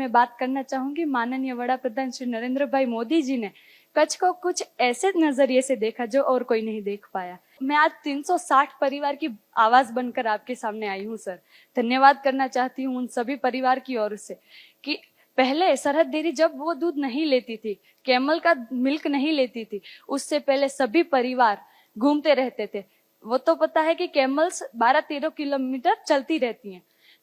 मैं बात करना चाहूंगी, माननीय वड़ा प्रधान श्री नरेंद्र भाई मोदी जी ने कच्छ को कुछ ऐसे नजरिए से देखा जो और कोई नहीं देख पाया। मैं आज 360 परिवार की आवाज बनकर आपके सामने आई हूँ सर। धन्यवाद करना चाहती हूँ उन सभी परिवार की ओर से कि पहले सरहद डेयरी जब वो दूध नहीं लेती थी, कैमल का मिल्क नहीं लेती थी, उससे पहले सभी परिवार घूमते रहते थे। वो तो पता है कि कैमल्स 12-13 किलोमीटर चलती रहती हैं,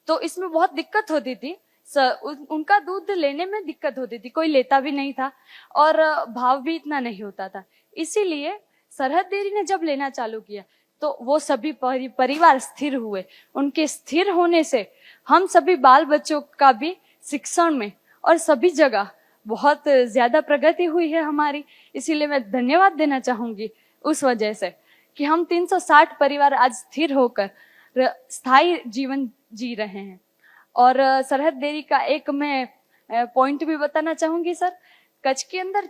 तो इसमें बहुत दिक्कत होती थी। उनका दूध लेने में दिक्कत होती थी, कोई लेता भी नहीं था और भाव भी इतना नहीं होता था। इसीलिए सरहद डेयरी ने जब लेना चालू किया तो वो सभी परिवार स्थिर हुए। उनके स्थिर होने से हम सभी बाल बच्चों का भी शिक्षण में और सभी जगह बहुत ज्यादा प्रगति हुई है हमारी। इसीलिए मैं धन्यवाद देना चाहूंगी उस वजह से कि हम 360 परिवार आज स्थिर होकर स्थायी जीवन जी रहे हैं। और सरहद डेयरी का एक मैं पॉइंट भी बताना चाहूंगी सर। कच्छ के अंदर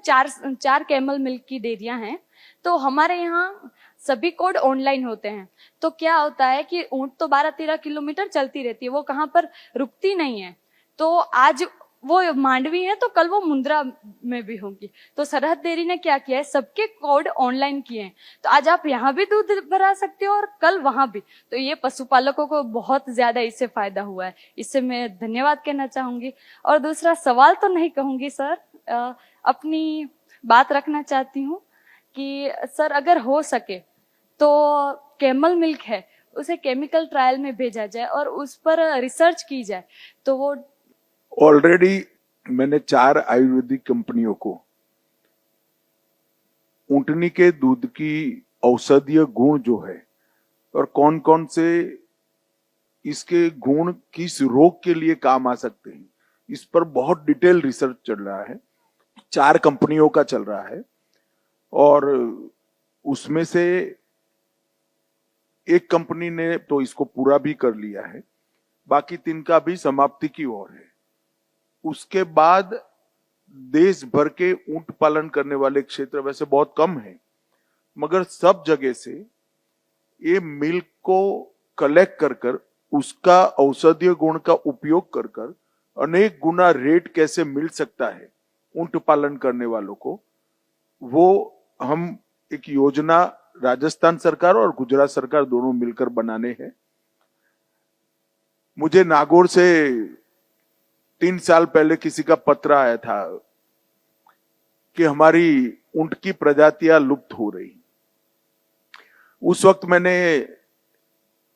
चार कैमल मिल्क की डेयरियां हैं, तो हमारे यहाँ सभी कोड ऑनलाइन होते हैं। तो क्या होता है कि ऊंट तो 12-13 किलोमीटर चलती रहती है, वो कहाँ पर रुकती नहीं है। तो आज वो मांडवी है तो कल वो मुंद्रा में भी होंगी। तो सरहद डेयरी ने क्या किया है, सबके कोड ऑनलाइन किए हैं, तो आज आप यहाँ भी दूध भरा सकते हो और कल वहां भी। तो ये पशुपालकों को बहुत ज्यादा इससे फायदा हुआ है, इससे मैं धन्यवाद कहना चाहूंगी। और दूसरा सवाल तो नहीं कहूंगी सर, अपनी बात रखना चाहती हूँ कि सर अगर हो सके तो कैमल मिल्क है उसे केमिकल ट्रायल में भेजा जाए और उस पर रिसर्च की जाए। तो वो ऑलरेडी मैंने 4 आयुर्वेदिक कंपनियों को ऊंटनी के दूध की औषधीय गुण जो है और कौन कौन से इसके गुण किस रोग के लिए काम आ सकते हैं, इस पर बहुत डिटेल रिसर्च चल रहा है। 4 कंपनियों का चल रहा है और उसमें से एक कंपनी ने तो इसको पूरा भी कर लिया है, बाकी 3 का भी समाप्ति की ओर है। उसके बाद देश भर के ऊंट पालन करने वाले क्षेत्र वैसे बहुत कम है, मगर सब जगह से ये मिल्क को कलेक्ट कर कर उसका औषधीय गुण का उपयोग कर कर अनेक गुना रेट कैसे मिल सकता है ऊंट पालन करने वालों को, वो हम एक योजना राजस्थान सरकार और गुजरात सरकार दोनों मिलकर बनाने हैं। मुझे नागौर से 3 साल पहले किसी का पत्र आया था कि हमारी ऊंट की प्रजातियां लुप्त हो रही। उस वक्त मैंने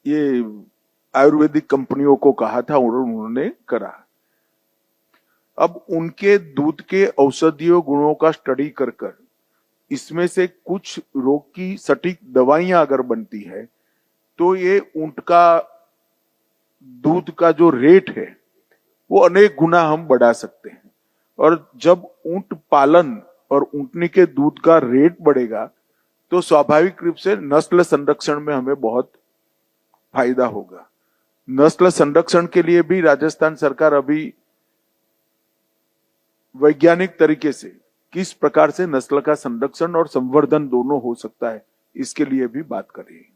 ये आयुर्वेदिक कंपनियों को कहा था और उन्होंने करा। अब उनके दूध के औषधीय गुणों का स्टडी कर कर इसमें से कुछ रोग की सटीक दवाइयां अगर बनती है तो ये ऊंट का दूध का जो रेट है वो अनेक गुना हम बढ़ा सकते हैं। और जब ऊंट पालन और ऊंटनी के दूध का रेट बढ़ेगा तो स्वाभाविक रूप से नस्ल संरक्षण में हमें बहुत फायदा होगा। नस्ल संरक्षण के लिए भी राजस्थान सरकार अभी वैज्ञानिक तरीके से किस प्रकार से नस्ल का संरक्षण और संवर्धन दोनों हो सकता है, इसके लिए भी बात कर रही है।